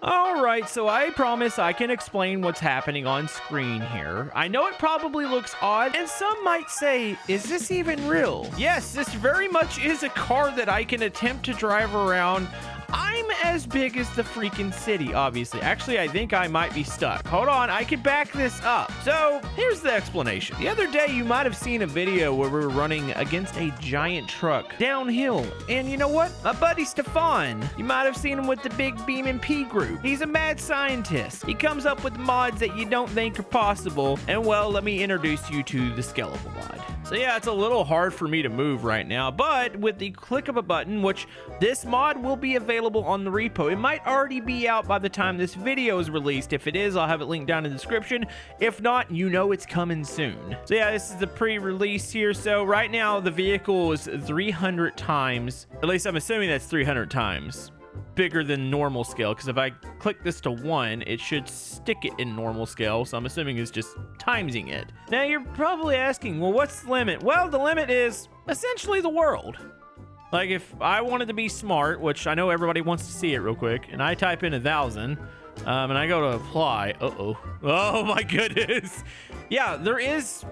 All right, so I promise I can explain what's happening on screen here. I know it probably looks odd, and some might say, is this even real? Yes, this very much is a car that I can attempt to drive around. I'm as big as the freaking city, obviously. Actually, I think I might be stuck. Hold on, I can back this up. So here's the explanation. The other day, you might have seen a video where we were running against a giant truck downhill. And you know what? My buddy Stefan, you might have seen him with the big beamng group. He's a mad scientist. He comes up with mods that you don't think are possible. And well, let me introduce you to the Scalable mod. So yeah, it's a little hard for me to move right now, but with the click of a button, which this mod will be available on the repo. It might already be out by the time this video is released. If it is, I'll have it linked down in the description. If not, you know it's coming soon. So yeah, this is the pre-release here. So right now the vehicle is 300 times, at least I'm assuming that's 300 times bigger than normal scale, because if I click this to 1, it should stick it in normal scale, so I'm assuming it's just timesing it. Now you're probably asking, well, what's the limit? Well, the limit is essentially the world. Like if I wanted to be smart, which I know everybody wants to see it real quick, and I type in 1,000 and I go to apply, oh my goodness. Yeah, there's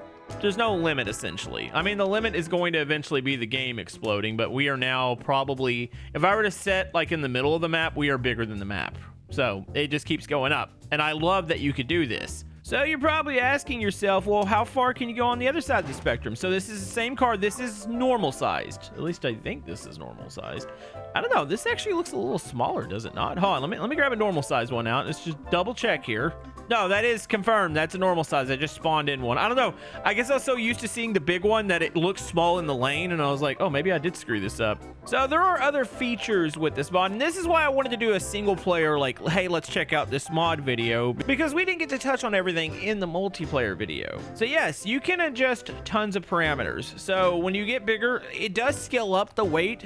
no limit essentially. I mean, the limit is going to eventually be the game exploding, but we are now probably, if I were to set like in the middle of the map, we are bigger than the map. So it just keeps going up. And I love that you could do this. So you're probably asking yourself, well, how far can you go on the other side of the spectrum? So this is the same car. This is normal sized. At least I think this is normal sized. I don't know. This actually looks a little smaller, does it not? Hold on. Let me grab a normal sized one out. Let's just double check here. No, that is confirmed. That's a normal size. I just spawned in one. I don't know. I guess I was so used to seeing the big one that it looks small in the lane, and I was like, oh, maybe I did screw this up. So there are other features with this mod, and this is why I wanted to do a single player, like, hey, let's check out this mod video, because we didn't get to touch on everything in the multiplayer video. So yes, you can adjust tons of parameters. So when you get bigger, it does scale up the weight,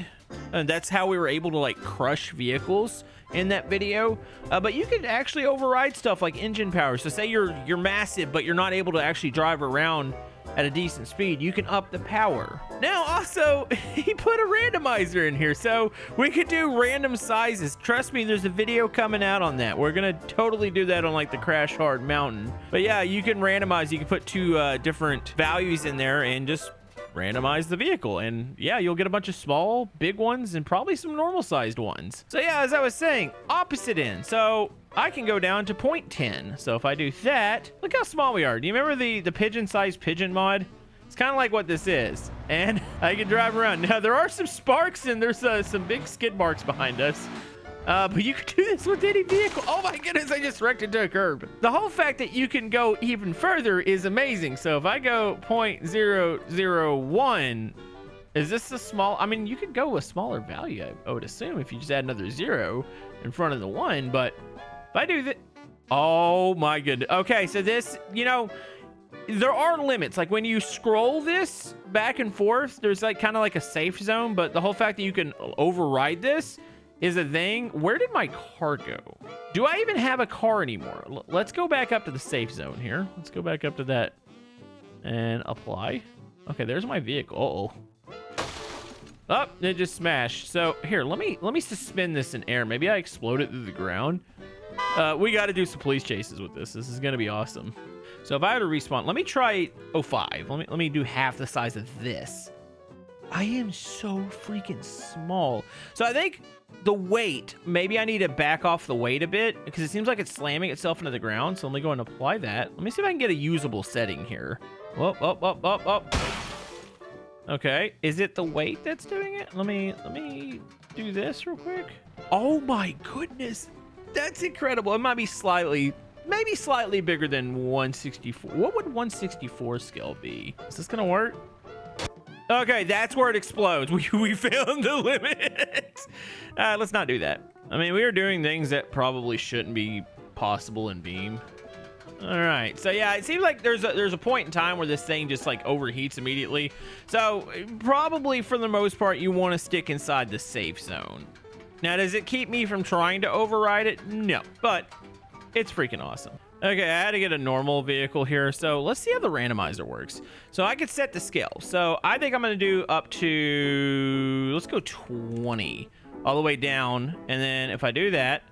and that's how we were able to like crush vehicles in that video. But you can actually override stuff like engine power. So say you're massive, but you're not able to actually drive around at a decent speed, you can up the power. Now also, he put a randomizer in here, so we could do random sizes. Trust me, there's a video coming out on that. We're gonna totally do that on like the Crash Hard Mountain. But yeah, you can randomize. You can put two different values in there and just randomize the vehicle, and yeah, you'll get a bunch of small, big ones, and probably some normal sized ones. So yeah, as I was saying, opposite end. So I can go down to 0.10. So if I do that, look how small we are. Do you remember the pigeon-sized pigeon mod? It's kind of like what this is. And I can drive around. Now, there are some sparks, and there's some big skid marks behind us. But you can do this with any vehicle. Oh my goodness, I just wrecked into a curb. The whole fact that you can go even further is amazing. So if I go 0.001, is this a small? I mean, you could go a smaller value, I would assume, if you just add another 0 in front of the 1, but if I do that, oh my goodness. Okay, so this, you know, there are limits. Like when you scroll this back and forth, there's like kind of like a safe zone, but the whole fact that you can override this is a thing. Where did my car go? Do I even have a car anymore? Let's go back up to the safe zone here. Let's go back up to that and apply. Okay, there's my vehicle. Oh, it just smashed. So here, let me suspend this in air. Maybe I explode it through the ground. We got to do some police chases with this. This is gonna be awesome. So if I had to respawn, let me try 05. Let me do half the size of this. I am so freaking small. So I think the weight, maybe I need to back off the weight a bit because it seems like it's slamming itself into the ground. So let me go and apply that. Let me see if I can get a usable setting here. Whoop. Okay, is it the weight that's doing it? Let me do this real quick. Oh my goodness, that's incredible. It might be maybe slightly bigger than 164. What would 164 scale be? Is this gonna work? Okay, that's where it explodes. We found the limit. Let's not do that. I mean, we are doing things that probably shouldn't be possible in Beam. All right, so yeah, it seems like there's a point in time where this thing just like overheats immediately. So probably for the most part, you want to stick inside the safe zone. Now, does it keep me from trying to override it? No, but it's freaking awesome. Okay, I had to get a normal vehicle here. So let's see how the randomizer works. So I could set the scale. So I think I'm going to do up to, let's go 20 all the way down. And then if I do that,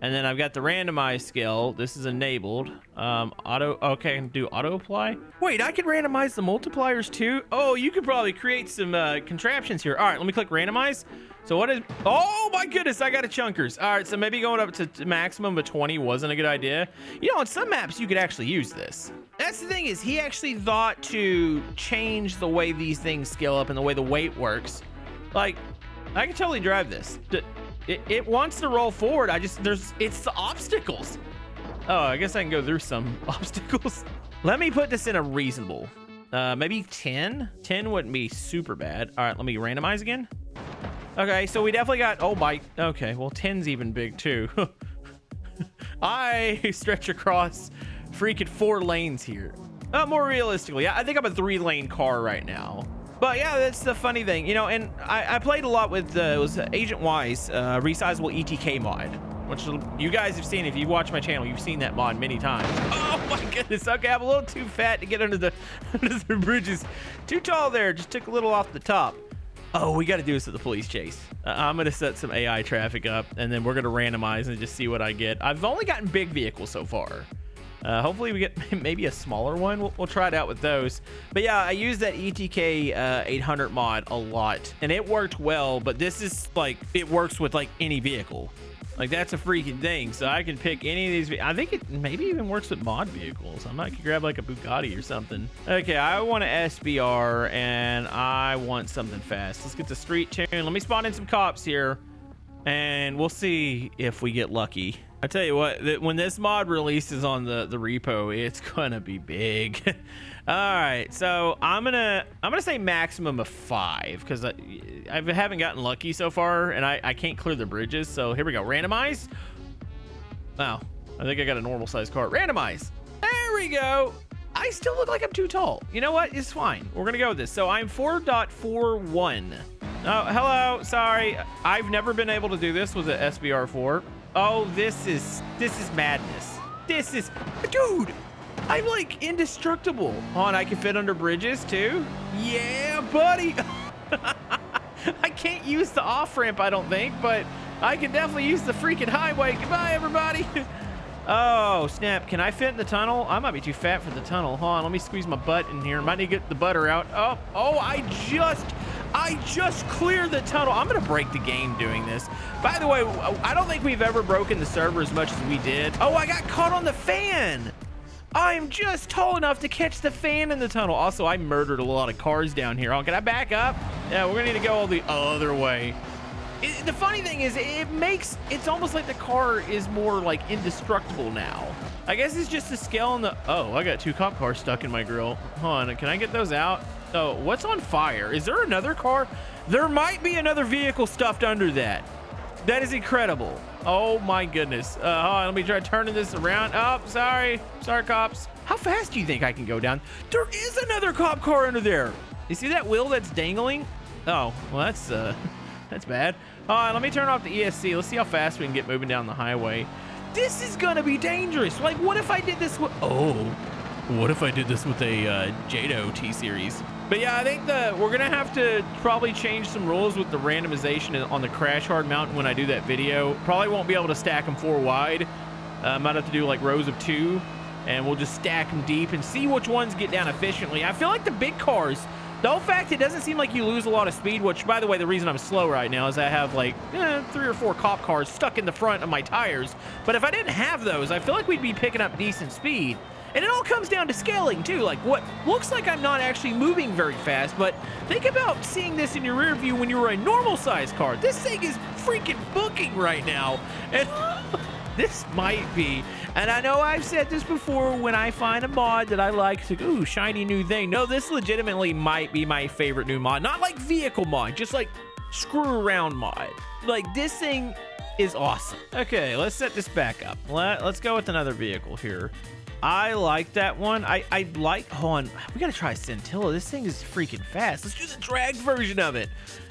And then I've got the randomized scale. This is enabled. Auto. Okay, I can do auto apply. Wait, I can randomize the multipliers too? Oh, you could probably create some contraptions here. All right, let me click randomize. So what is... Oh my goodness, I got a chunkers. All right, so maybe going up to maximum of 20 wasn't a good idea. You know, on some maps, you could actually use this. That's the thing is he actually thought to change the way these things scale up and the way the weight works. Like, I can totally drive this. It wants to roll forward. It's the obstacles. Oh, I guess I can go through some obstacles. Let me put this in a reasonable. Maybe 10? 10 wouldn't be super bad. All right, let me randomize again. Okay, so we definitely got, oh my, okay, well 10's even big too. I stretch across freaking 4 lanes here. More realistically, I think I'm a 3-lane car right now. But yeah, that's the funny thing, you know, and I played a lot with, it was Agent Y's resizable ETK mod, which you guys have seen. If you watch my channel, you've seen that mod many times. Oh my goodness, okay, I'm a little too fat to get under the bridges. Too tall there, just took a little off the top. Oh, we got to do this at the police chase. I'm going to set some AI traffic up, and then we're going to randomize and just see what I get. I've only gotten big vehicles so far. Hopefully we get maybe a smaller one. We'll try it out with those. But yeah, I used that ETK 800 mod a lot, and it worked well, but this is like, it works with like any vehicle. Like, that's a freaking thing. So I can pick any of these. I think it maybe even works with mod vehicles. I might grab like a Bugatti or something. Okay, I want an SBR and I want something fast. Let's get the street tune. Let me spawn in some cops here and we'll see if we get lucky. I tell you what, when this mod releases on the repo, it's gonna be big. All right, so I'm gonna say maximum of 5 because I haven't gotten lucky so far, and I can't clear the bridges. So here we go, randomize. Wow, I think I got a normal size car. Randomize. There we go. I still look like I'm too tall. You know what? It's fine. We're gonna go with this. So I'm 4.41. Oh, hello. Sorry, I've never been able to do this with an SBR4. Oh, this is madness. This is, dude, I'm like indestructible. Oh, and I can fit under bridges too. Yeah, buddy. I can't use the off-ramp, I don't think, but I can definitely use the freaking highway. Goodbye, everybody. Oh, snap. Can I fit in the tunnel? I might be too fat for the tunnel. Hold on, let me squeeze my butt in here. Might need to get the butter out. Oh, I just cleared the tunnel. I'm gonna break the game doing this. By the way, I don't think we've ever broken the server as much as we did. Oh, I got caught on the fan. I'm just tall enough to catch the fan in the tunnel. Also, I murdered a lot of cars down here. Oh, can I back up? Yeah, we're gonna need to go all the other way. The funny thing is, it's almost like the car is more like indestructible now. I guess it's just the scale on the, oh, I got 2 cop cars stuck in my grill. Hold on, can I get those out? Oh, what's on fire? Is there another car? There might be another vehicle stuffed under that. That is incredible. Oh my goodness. Hold on, let me try turning this around. Oh, sorry, cops. How fast do you think I can go down? There is another cop car under there. You see that wheel that's dangling? Oh, well, that's bad. Hold on, let me turn off the ESC. Let's see how fast we can get moving down the highway. This is gonna be dangerous. Like, what if I did this with, what if I did this with a Jado T-Series? But yeah, I think we're gonna have to probably change some rules with the randomization on the crash hard mountain when I do that video. Probably won't be able to stack them 4 wide. Might have to do like rows of 2, and we'll just stack them deep and see which ones get down efficiently. I feel like the big cars, the whole fact it doesn't seem like you lose a lot of speed, which, by the way, the reason I'm slow right now is I have like 3 or 4 cop cars stuck in the front of my tires. But if I didn't have those, I feel like we'd be picking up decent speed. And it all comes down to scaling too. Like, what looks like I'm not actually moving very fast, but think about seeing this in your rear view when you were a normal size car. This thing is freaking booking right now. And this might be, and I know I've said this before, when I find a mod that I like, it's like, ooh, shiny new thing. No, this legitimately might be my favorite new mod. Not like vehicle mod, just like screw around mod. Like, this thing is awesome. Okay, let's set this back up. Let's go with another vehicle here. I like that one. I like, hold on, we gotta try Scintilla. This thing is freaking fast. Let's do the drag version of it.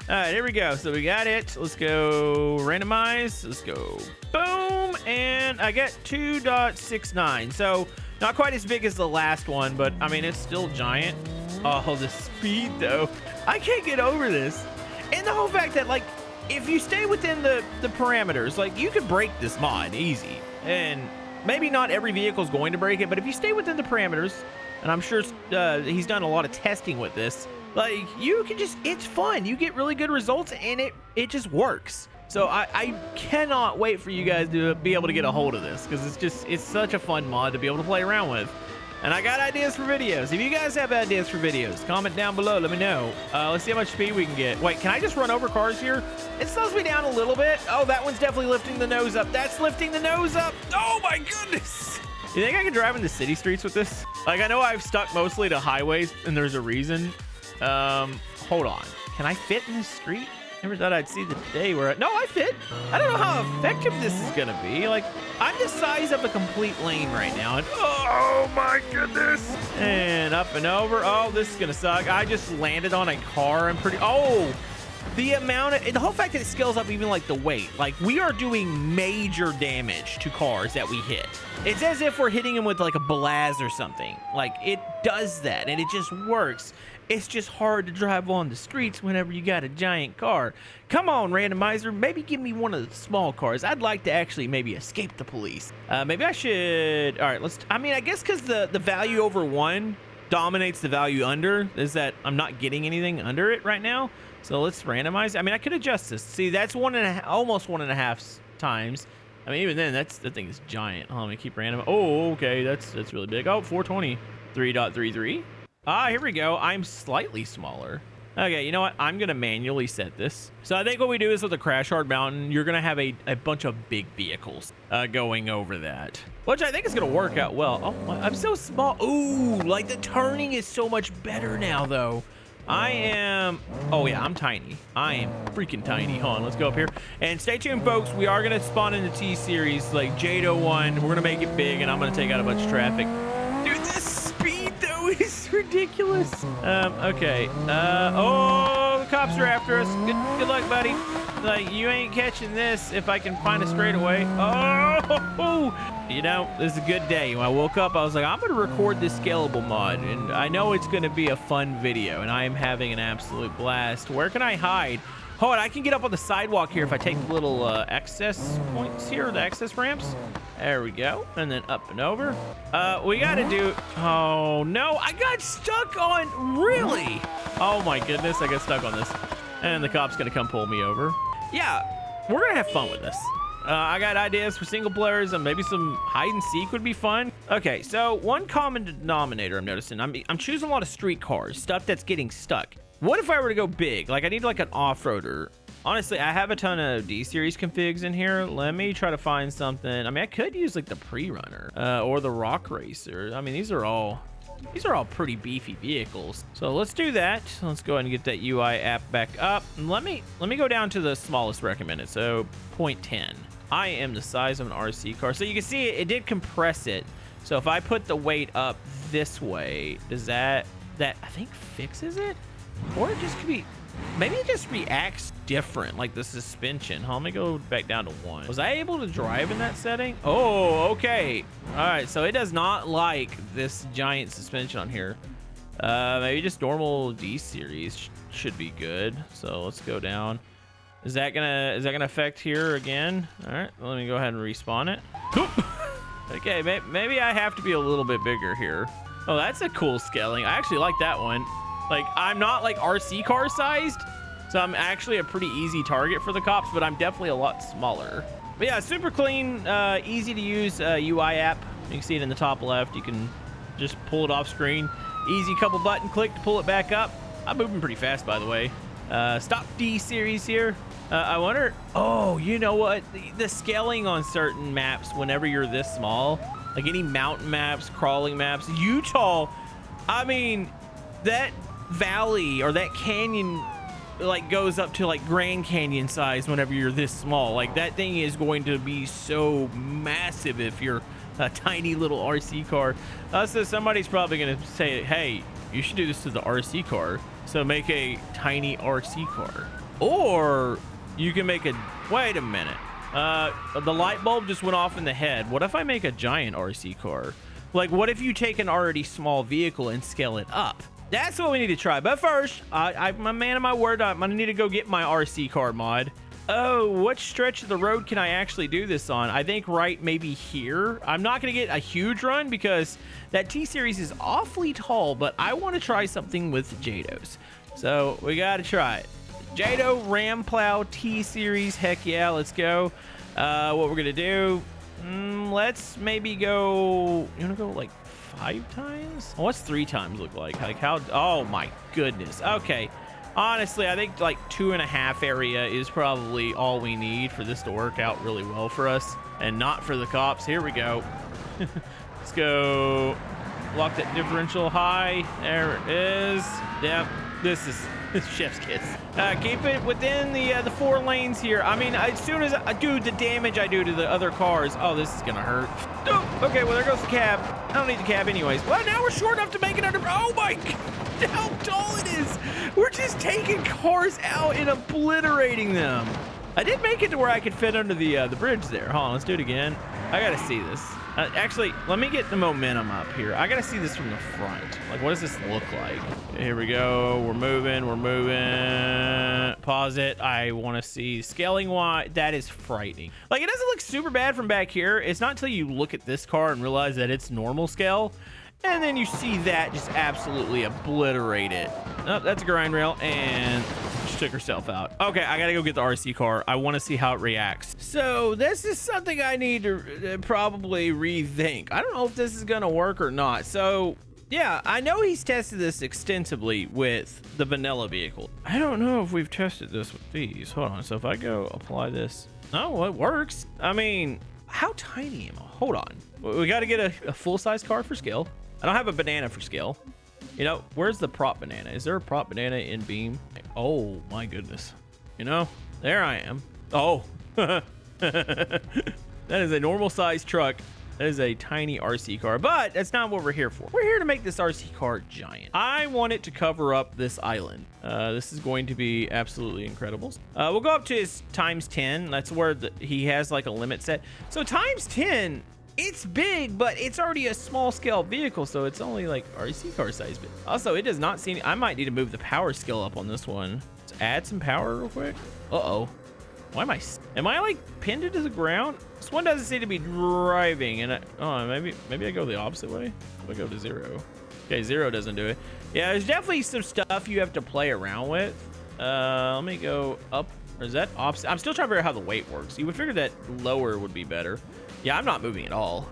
All right, here we go. So we got it. Let's go randomize. Let's go boom. And I get 2.69. So not quite as big as the last one, but I mean, it's still giant. Oh, the speed though. I can't get over this. And the whole fact that, like, if you stay within the parameters, like you could break this mod easy, and maybe not every vehicle is going to break it, but if you stay within the parameters, and I'm sure he's done a lot of testing with this, like you can just, it's fun. You get really good results, and it just works. So I cannot wait for you guys to be able to get a hold of this, because it's such a fun mod to be able to play around with. And I got ideas for videos. If you guys have ideas for videos, comment down below. Let me know. Let's see how much speed we can get. Wait, can I just run over cars here? It slows me down a little bit. Oh, that one's definitely lifting the nose up. That's lifting the nose up. Oh my goodness. You think I can drive in the city streets with this? Like, I know I've stuck mostly to highways, and there's a reason. Hold on. Can I fit in this street? Never thought I'd see the day where no, I fit. I don't know how effective this is gonna be. Like, I'm the size of a complete lane right now, and oh my goodness. And up and over. Oh, this is gonna suck. I just landed on a car. I'm pretty. Oh, the amount of the whole fact that it scales up even like the weight. Like, we are doing major damage to cars that we hit. It's as if we're hitting them with like a blast or something. Like, it does that, and it just works. It's just hard to drive on the streets whenever you got a giant car. Come on, Randomizer, maybe give me one of the small cars. I'd like to actually maybe escape the police. Maybe I should, all right, I guess because the value over 1 dominates the value under, is that I'm not getting anything under it right now. So let's randomize. I mean, I could adjust this. See, that's almost 1.5 times. I mean, even then, that thing is giant. Let me keep random. Oh, okay, that's really big. Oh, 420, 3.33. Ah, here we go. I'm slightly smaller. Okay, you know what? I'm going to manually set this. So I think what we do is with the Crash Hard Mountain, you're going to have a bunch of big vehicles going over that, which I think is going to work out well. Oh, I'm so small. Ooh, like the turning is so much better now, though. Oh yeah, I'm tiny. I am freaking tiny. Hold on, let's go up here. And stay tuned, folks. We are going to spawn in the T-Series, like Jado 1. We're going to make it big, and I'm going to take out a bunch of traffic. Dude, this speed, though, is ridiculous. Okay. Oh, the cops are after us. Good luck, buddy. Like, you ain't catching this if I can find a straightaway. Oh, you know, this is a good day. When I woke up, I was like, I'm going to record this Scalable mod, and I know it's going to be a fun video, and I am having an absolute blast. Where can I hide? Oh, and I can get up on the sidewalk here if I take the little access points here, the access ramps. There we go. And then up and over. We got to do... Oh, no. I got stuck on... Really? Oh, my goodness. I got stuck on this. And the cop's going to come pull me over. Yeah, we're going to have fun with this. I got ideas for single players, and maybe some hide and seek would be fun. Okay, so one common denominator I'm noticing. I'm choosing a lot of street cars, stuff that's getting stuck. What if I were to go big? Like, I need like an off-roader. Honestly, I have a ton of D-Series configs in here. Let me try to find something. I mean, I could use like the pre-runner or the rock racer. I mean, these are all pretty beefy vehicles. So let's do that. Let's go ahead and get that UI app back up. And let me go down to the smallest recommended. So 0.10. I am the size of an RC car. So you can see it did compress it. So if I put the weight up this way, does that I think fixes it? Or it just could be, maybe it just reacts different, like the suspension. Let me go back down to 1. Was I able to drive in that setting? Oh, okay. All right, so it does not like this giant suspension on here. Maybe just normal D-Series should be good. So let's go down. Is that gonna affect here again? All right, well, let me go ahead and respawn it. Okay, maybe I have to be a little bit bigger here. Oh, that's a cool scaling. I actually like that one. Like, I'm not like RC car sized, so I'm actually a pretty easy target for the cops, but I'm definitely a lot smaller. But yeah, super clean, easy to use UI app. You can see it in the top left. You can just pull it off screen. Easy couple button click to pull it back up. I'm moving pretty fast, by the way. Stop D-Series here. I wonder, oh, you know what? The scaling on certain maps, whenever you're this small, like any mountain maps, crawling maps, Utah, I mean, that valley or that canyon like goes up to like Grand Canyon size whenever you're this small. Like, that thing is going to be so massive if you're a tiny little RC car. So somebody's probably going to say, hey, you should do this to the RC car. So make a tiny RC car. Or you can make a, wait a minute. The light bulb just went off in the head. What if I make a giant RC car? Like, what if you take an already small vehicle and scale it up? That's what we need to try. But first, I'm a man of my word. I'm gonna need to go get my RC car mod. Oh, what stretch of the road can I actually do this on? I think right maybe here. I'm not going to get a huge run because that T-Series is awfully tall, but I want to try something with Jados. So we got to try it. Jado Ram Plow T-Series. Heck yeah, let's go. What we're going to do, let's maybe go, you want to go like 5 times? What's 3 times look like? Like how, oh my goodness. Okay. Honestly, I think like 2.5 area is probably all we need for this to work out really well for us and not for the cops. Here we go. Let's go. Lock that differential high. There it is. Yep. This is chef's kiss. Keep it within the 4 lanes here. I mean, as soon as I do the damage I do to the other cars, oh, this is gonna hurt. Oh, okay, well, there goes the cab. I don't need the cab anyways. Well, now we're short enough to make it under. Oh my God, how tall it is. We're just taking cars out and obliterating them. I did make it to where I could fit under the bridge there. Hold on, let's do it again. I gotta see this. Actually, let me get the momentum up here. I gotta see this from the front. Like, what does this look like? Okay, here we go. We're moving. We're moving. Pause it. I want to see scaling wide. That is frightening. Like, it doesn't look super bad from back here. It's not until you look at this car and realize that it's normal scale. And then you see that just absolutely obliterate it. Oh, that's a grind rail, and she took herself out. Okay, I gotta go get the RC car. I want to see how it reacts. So this is something I need to probably rethink. I don't know if this is gonna work or not. So yeah, I know he's tested this extensively with the vanilla vehicle. I don't know if we've tested this with these. Hold on. So if I go apply this, oh, it works. I mean, how tiny am I? Hold on. We got to get a full-size car for scale. I don't have a banana for scale. You know, where's the prop banana? Is there a prop banana in Beam? Oh my goodness. You know, there I am. Oh, that is a normal sized truck. That is a tiny RC car, but that's not what we're here for. We're here to make this RC car giant. I want it to cover up this island. This is going to be absolutely incredible. We'll go up to his ×10. That's where he has like a limit set. So ×10, it's big, but it's already a small scale vehicle, so it's only like RC car size. But also, it does not seem, I might need to move the power scale up on this one. Let's add some power real quick. Uh-oh. Why am I like pinned to the ground? This one doesn't seem to be driving, and maybe I go the opposite way. I go to 0. Okay, 0 doesn't do it. Yeah, there's definitely some stuff you have to play around with. Let me go up. Or is that opposite? I'm still trying to figure out how the weight works. You would figure that lower would be better. Yeah, I'm not moving at all.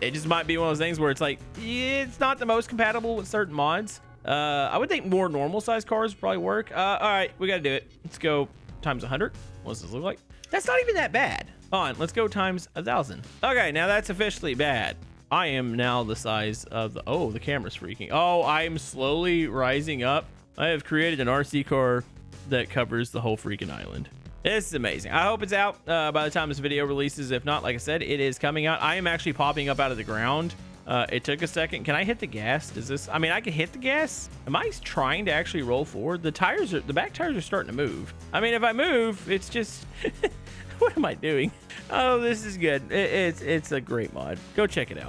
It just might be one of those things where it's like, it's not the most compatible with certain mods. I would think more normal sized cars would probably work. All right, we got to do it. Let's go ×100. What does this look like? That's not even that bad. On, let's go ×1,000. Okay, now that's officially bad. I am now the size of the, oh, the camera's freaking. Oh, I am slowly rising up. I have created an RC car that covers the whole freaking island. This is amazing. I hope it's out by the time this video releases. If not, like I said, it is coming out. I am actually popping up out of the ground. It took a second. Can I hit the gas? Does this, I mean, I can hit the gas. Am I trying to actually roll forward? The back tires are starting to move. I mean, if I move, it's just, what am I doing? Oh, this is good. It's a great mod. Go check it out.